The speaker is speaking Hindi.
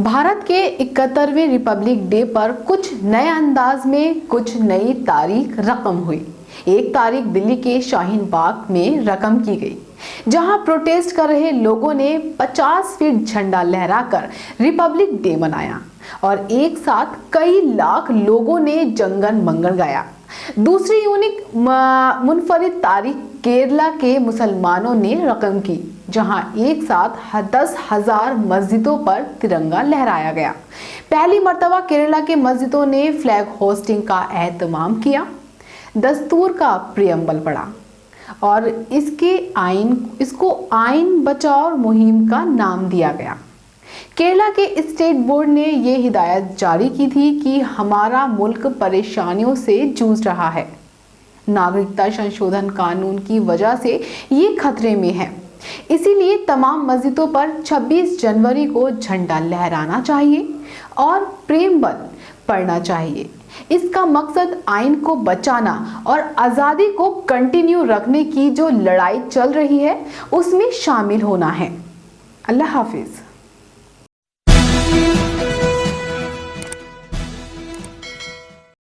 भारत के 71वें रिपब्लिक डे पर कुछ नए अंदाज में कुछ नई तारीख रकम हुई। एक तारीख दिल्ली के शाहीन बाग में रकम की गई, जहां प्रोटेस्ट कर रहे लोगों ने 50 फीट झंडा लहराकर रिपब्लिक डे मनाया और एक साथ कई लाख लोगों ने जंगन मंगन गाया। दूसरी यूनिक मुनफरिद तारीख केरला के मुसलमानों ने रकम की, जहां एक साथ 10,000 मस्जिदों पर तिरंगा लहराया गया। पहली मर्तबा केरला के मस्जिदों ने फ्लैग होस्टिंग का एहतमाम किया, दस्तूर का प्रियम्बल पढ़ा और इसको आइन बचाओ मुहिम का नाम दिया गया। केरला के स्टेट बोर्ड ने यह हिदायत जारी की थी कि हमारा मुल्क परेशानियों से जूझ रहा है। नागरिकता संशोधन कानून की वजह से ये खतरे में है, इसीलिए तमाम मस्जिदों पर 26 जनवरी को झंडा लहराना चाहिए और प्रेमबल पढ़ना चाहिए। इसका मकसद आइन को बचाना और आज़ादी को कंटिन्यू रखने की जो लड़ाई चल रही है उसमें शामिल होना है। अल्लाह हाफिज।